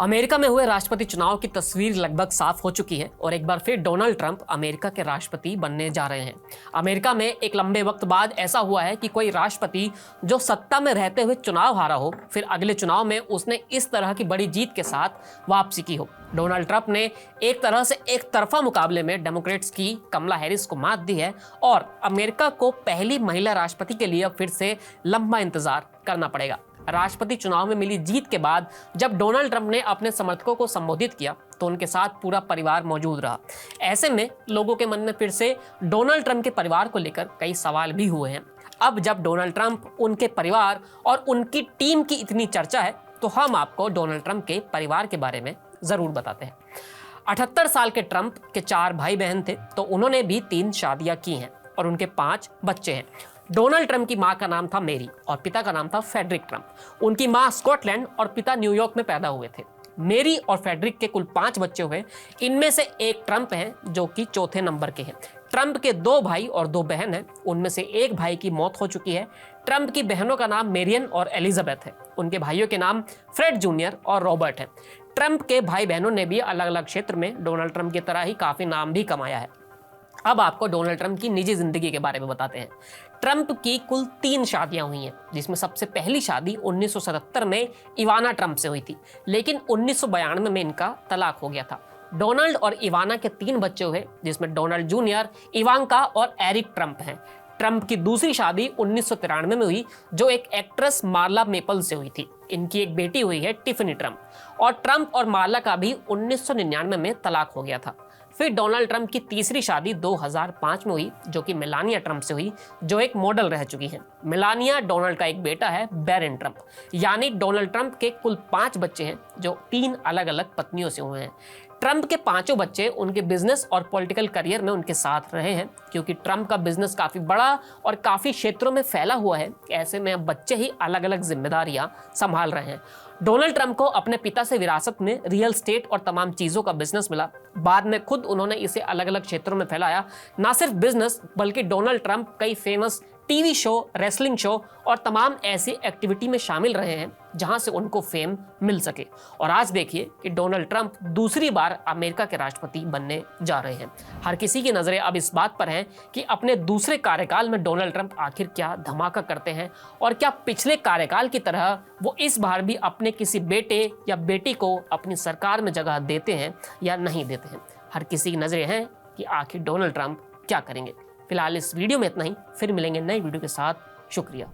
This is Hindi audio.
अमेरिका में हुए राष्ट्रपति चुनाव की तस्वीर लगभग साफ हो चुकी है और एक बार फिर डोनाल्ड ट्रंप अमेरिका के राष्ट्रपति बनने जा रहे हैं। अमेरिका में एक लंबे वक्त बाद ऐसा हुआ है कि कोई राष्ट्रपति जो सत्ता में रहते हुए चुनाव हारा हो, फिर अगले चुनाव में उसने इस तरह की बड़ी जीत के साथ वापसी की हो। डोनाल्ड ट्रंप ने एक तरह से एक तरफा मुकाबले में डेमोक्रेट्स की कमला हैरिस को मात दी है और अमेरिका को पहली महिला राष्ट्रपति के लिए फिर से लंबा इंतजार करना पड़ेगा। राष्ट्रपति चुनाव में मिली जीत के बाद जब डोनाल्ड ट्रंप ने अपने समर्थकों को संबोधित किया तो उनके साथ पूरा परिवार मौजूद रहा। ऐसे में लोगों के मन में फिर से डोनाल्ड ट्रंप के परिवार को लेकर कई सवाल भी हुए हैं। अब जब डोनाल्ड ट्रंप, उनके परिवार और उनकी टीम की इतनी चर्चा है तो हम आपको डोनाल्ड ट्रंप के परिवार के बारे में जरूर बताते हैं। 78 साल के ट्रंप के 4 भाई बहन थे, तो उन्होंने भी 3 शादियां की हैं और उनके 5 बच्चे हैं। डोनाल्ड ट्रंप की मां का नाम था मेरी और पिता का नाम था फेडरिक ट्रंप। उनकी मां स्कॉटलैंड और पिता न्यूयॉर्क में पैदा हुए थे। मेरी और फेडरिक के कुल 5 बच्चे हुए। इनमें से एक ट्रंप है जो कि चौथे नंबर के हैं। ट्रंप के 2 भाई और 2 बहन हैं। उनमें से एक भाई की मौत हो चुकी है। ट्रंप की बहनों का नाम मेरियन और एलिजाबेथ है। उनके भाइयों के नाम फ्रेड जूनियर और रॉबर्ट है। ट्रंप के भाई बहनों ने भी अलग अलग क्षेत्र में डोनाल्ड ट्रंप की तरह ही काफी नाम भी कमाया है। अब आपको डोनाल्ड ट्रंप की निजी जिंदगी के बारे में बताते हैं। ट्रंप की कुल 3 शादियां हुई हैं, जिसमें सबसे पहली शादी 1977 में इवाना ट्रंप से हुई थी, लेकिन 1992 में इनका तलाक हो गया था। डोनाल्ड और इवाना के 3 बच्चे हुए, जिसमें डोनाल्ड जूनियर, इवांका और एरिक ट्रंप हैं। ट्रंप की दूसरी शादी 1993 में हुई, जो एक एक्ट्रेस मार्ला मेपल से हुई थी। इनकी एक बेटी हुई है टिफनी ट्रंप। और ट्रंप और मार्ला का भी 1999 में तलाक हो गया था। फिर डोनाल्ड ट्रंप की तीसरी शादी 2005 में हुई, जो कि मेलानिया ट्रंप से हुई, जो एक मॉडल रह चुकी हैं। मेलानिया डोनाल्ड का एक बेटा है, बैरन ट्रंप। यानी डोनाल्ड ट्रंप के कुल 5 बच्चे हैं, जो 3 अलग अलग पत्नियों से हुए हैं। ट्रंप के 5 बच्चे उनके बिजनेस और पॉलिटिकल करियर में उनके साथ रहे हैं, क्योंकि ट्रंप का बिजनेस काफी बड़ा और काफी क्षेत्रों में फैला हुआ है। ऐसे में अब बच्चे ही अलग अलग जिम्मेदारियां संभाल रहे हैं। डोनाल्ड ट्रंप को अपने पिता से विरासत में रियल स्टेट और तमाम चीजों का बिजनेस मिला। बाद में खुद उन्होंने इसे अलग अलग क्षेत्रों में फैलाया। ना सिर्फ बिजनेस, बल्कि डोनाल्ड ट्रंप कई famous TV show, wrestling show और तमाम ऐसी एक्टिविटी में शामिल रहे हैं जहां से उनको फेम मिल सके। और आज देखिए कि डोनाल्ड ट्रंप दूसरी बार अमेरिका के राष्ट्रपति बनने जा रहे हैं। हर किसी की नजरें अब इस बात पर हैं कि अपने दूसरे कार्यकाल में डोनाल्ड ट्रंप आखिर क्या धमाका करते हैं और क्या पिछले कार्यकाल की तरह वो इस बार भी अपने किसी बेटे या बेटी को अपनी सरकार में जगह देते हैं या नहीं देते हैं। हर किसी की नजरें हैं कि आखिर डोनाल्ड ट्रंप क्या करेंगे। फिलहाल इस वीडियो में इतना ही। फिर मिलेंगे नई वीडियो के साथ। शुक्रिया।